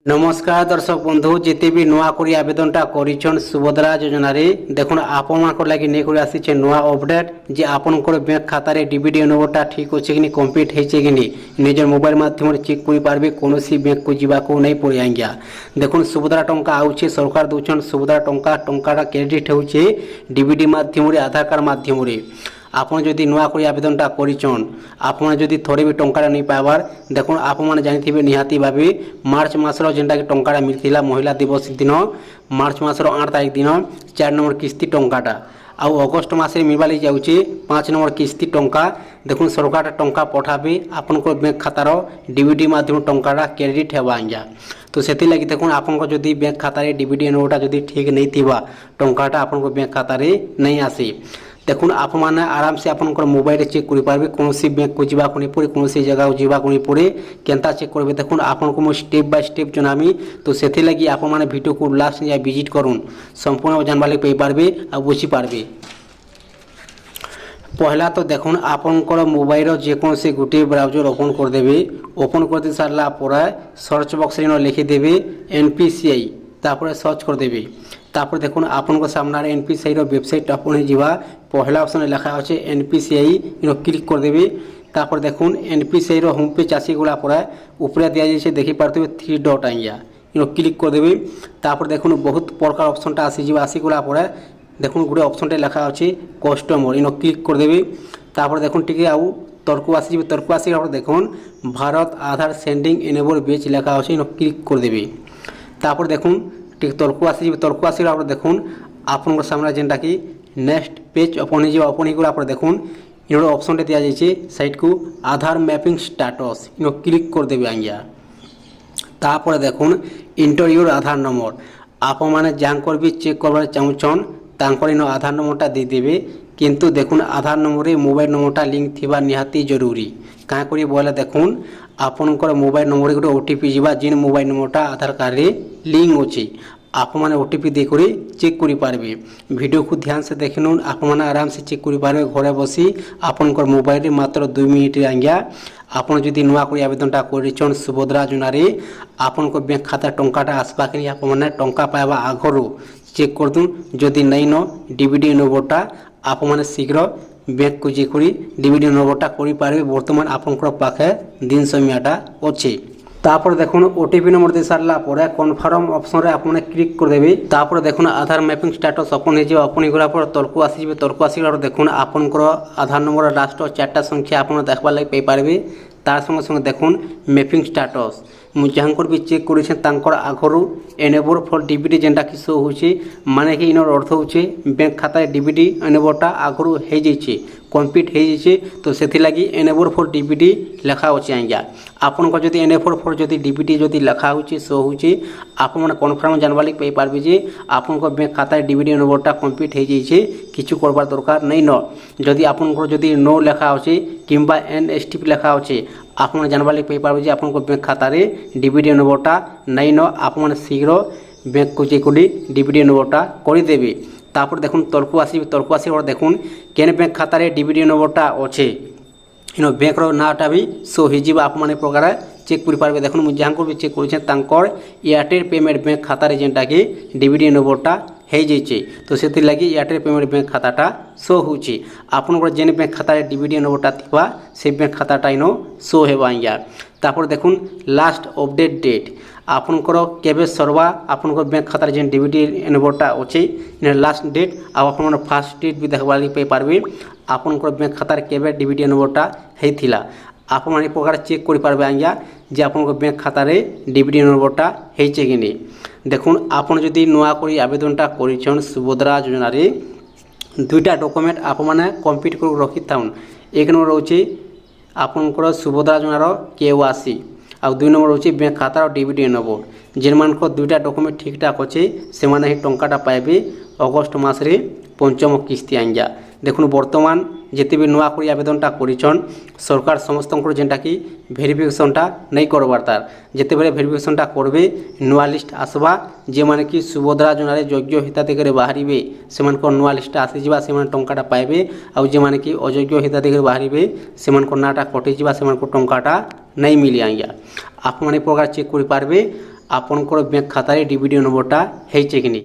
नमस्कार दर्शक बंधु जिते भी नुआ करी आवेदनटा करिछन सुभद्रा योजना रे देखुन आपन मानक लागि नै करी आसीछे नुआ अपडेट जे आपनकर बैंक खाता रे डीबीडी नंबरटा ठीक होचे कि कंप्लीट हेचे कि निजर मोबाइल माध्यम रे चेक करि पारबे कोनोसी बैंक को जीवा को नै पड़े आज्ञा देखुन सुभद्रा टंका आउछे सरकार दोछन सुभद्रा टंकाटा क्रेडिट होचे डीबीडी माध्यम रे आधार कार्ड माध्यम रे आपन जदि नुआ करी आवेदनटा करिछन आपन जदि थोड़े भी टंकाटा नहीं पाइबार देखुन आप माने जानिथिबे निहाती भाबे मार्च मासर जेनटा कि टंकाटा मिलथिला महिला दिवस दिन मार्च मासर 8 तारिख दिन 4 नंबर किस्ती टंकाटा आउ अगस्ट मासे मिलबाली जाउचे 5 नंबर किस्ती टंका देखुन सरकार टंका पठाबे आपन को बैंक खातार डीबीडी माध्यम टंकाटा क्रेडिट हेबा आज्ञा तो सेति लागि देखुन आपन को जदि बैंक खाता रे डीबीडी नोटा जदि ठीक नहीं थिबा टंकाटा आपन को बैंक खाता रे नहीं आसे देखुन आप माने आराम से आपन मोबाइल चेक कर पारबे कोनोसी बैंक को जीवा को नहीं पड़े कोनोसी जगह जीवा को नहीं पड़े केनता चेक करबे देखुन आपन को स्टेप बाय स्टेप जनामी तो सेथि लागि आप माने वीडियो को लास्ट या विजिट करूँ संपूर्ण जानवा लगे पाइबे आ बुझी पारबे। पहला तो देखुन आपनकर मोबाइल जेकोसी गोटे ब्राउजर ओपन कर देबे ओपन कर दे सारला पर सर्च बॉक्स रे लिखिदेवे एनपीसीआई तापर सर्च कर देबे तापर देखुन आपन को सामने एनपीसीआई रो वेबसाइट ओपन जीवा पहला ऑप्शन लिखा अच्छे एनपीसीआई इनो क्लिक कर देबे तापर देखुन एनपीसीआई रो होम पेज आसी गुला पर ऊपर दिया जाइए देखि पारते 3 डॉट आइया इनो क्लिक कर देबे तापर देखुन बहुत प्रकार ऑप्शनटा आसी जीवा आसी गुला पर देखुन गुटे ऑप्शनटे लिखा अच्छे कस्टमर इनो क्लिक कर देबे तापर देखुन टिके आउ तर्क आसी तर्क आसी देखुन भारत आधार सेंडिंग इनेबल बेच लिखा अच्छे इनो क्लिक कर देबे तापर देखुन ठीक तर्क आसी देखुन आपन सामने जेनटा कि नेक्स्ट पेज ओपन हो देखुन इन ऑप्शन दिया जाइए साइट को आधार मैपिंग स्टेटस इन क्लिक कर देबे आज्ञा तापर देखुन इंटर योर आधार नंबर आप माने जानकर भी चेक करबार चाहूछन तांकर इन आधार नंबरटा दे देबे किंतु देखुन आधार नंबर मोबाइल नंबरटा लिंक थिबा निहाती जरूरी क्या करी बोले देखुन आपनकर मोबाइल नंबर गोटे ओटीपी जीवा जिन मोबाइल नंबरटा आधार कार्ड रे लिंक होची आप माने ओटीपी देकर चेक करि पारबे वीडियो को ध्यान से देखनुन आप माने आराम से चेक करि पारबे घरे बसी आपनकर मोबाइल रे मात्र 2 मिनिट आज्ञा आपन जदि नुआ करी आवेदनटा करिछन सुभद्रा योजना रे आपन को बैंक खाता टंकाटा आसबा के आप माने टंका पाइबा आगरो चेक कर दूं जदि नहीं न डीबीडी नंबरटा आप माने शीघ्र बैंक को चेक करी डीबीडी नंबरटा करि पारबे वर्तमान आपनकर पाखे दिन समयटा अछि तापर देखुन ओटीपी नंबर दे सारला पर कन्फर्म ऑप्शन रे आपने क्लिक कर देबे तापर देखुन आधार मैपिंग स्टेटस ओपन हे जे ओपन गला पर तलको आसी जे तलको आसी गला देखुन आपनकर आधार नंबर लास्ट 4टा संख्या आपन देखबा लागि पई पारबे तार संग संग देखुन मैपिंग स्टेटस मु जहाँकर भी चेक करिछे तांकर आगरु एनेबल फॉर डीबीडी जेंटा कि शो होचे माने कि इनर अर्थ होचे बैंक खाता डीबीडी एनेबलटा आगरु हे जैछे कंप्लीट हे जैछे तो सेथि लागि एनेबल फॉर डीबीडी लिखा होचे आज्ञा आपन को जदि एनेबल फॉर जदि डीबीडी जदि लिखा होचे शो होचे आपन माने कन्फर्म जानवा लागि पई पारबे जे आपन को बैंक खाता डीबीडी एनेबलटा कंप्लीट हे जैछे किछु करबार दरकार नै न जदि आपन को जदि नो लिखा होचे किंबा एनएसटीपी लिखा होचे आप जानवा लगे पई पारबे जे आपन को बैंक खाता रे डीबीडी नंबरटा नहीं न आप शीघ्र बैंक को चेक करी डीबीडी नंबरटा कर देबे तापर देखुन तलको आसी देखुन केन बैंक खाता रे डीबीडी नंबरटा अच्छे इन बैंक रो नाटा भी शो हो आप माने प्रकार चेक कर पारबे देखुन मु जहाँको भी चेक करिछे तांकर एयरटेल पेमेंट बैंक खाता रे जेंटा कि डीबीडी नंबरटा हे जैछे तो सेति लागि एयरटेल पेमेंट बैंक खाताटा शो होची आपन जेन बैंक खाता रे डीबीडी नंबरटा थिबा से बैंक खाताटा इनो शो हेबा आज्ञा तापर देखुन लास्ट अपडेट डेट आपनकर केबे सरवा आपनकर बैंक खाता रे जेन डीबीडी नंबरटा अछि इन लास्ट डेट आ आपन फास्ट डेट भी देखबा लागि पई पारबे आपनकर बैंक खाता रे केबे डीबीडी नंबरटा हेथिला आप माने प्रकार चेक कर पारबे आज्ञा जे आपन बैंक खाता रे डीबीडी नंबरटा हेचे कि नै देखुन आपन जदि नुआ करी आवेदनटा करिछन सुभद्रा योजना रे दुईटा डॉक्यूमेंट आप माने कंप्लीट कर रखि थाउन एक नंबर होची आपनकर सुभद्रा योजना रो केवाईसी आ 2 नंबर होची बैंक खाता रो डीबीडी नंबर जेन मान को दुईटा डॉक्यूमेंट ठीक ठाक अछि से माने ही टंकाटा पाइबे अगस्त मास रे पंचम किस्ती आज्ञा देखुन वर्तमान जिते भी नुआ करी आवेदनटा करिछन सरकार समस्त जेनटा कि भेरिफिकेशनटा नहीं करबार तार जिते बेले भेरिफिकेशनटा करबे नुआ लिस्ट आसबा जे माने कि सुभद्रा योजना रे योग्य हिताधिकारी बाहरिबे सेमान को नुआ लिस्ट आसी जिबा सेमान टंकाटा पाइबे आ जे माने कि अयोग्य हिताधिकारी बाहरिबे सेमान को नाटा कटि जिबा सेमान को टंकाटा नहीं मिली आज्ञा आप माने प्रकार चेक कर पारबे ଆପଣଙ୍କର ବ୍ୟାଙ୍କ ଖାତାରେ ଡିବିଟି ନମ୍ବରଟା ହେଇଛି କି ନାହିଁ।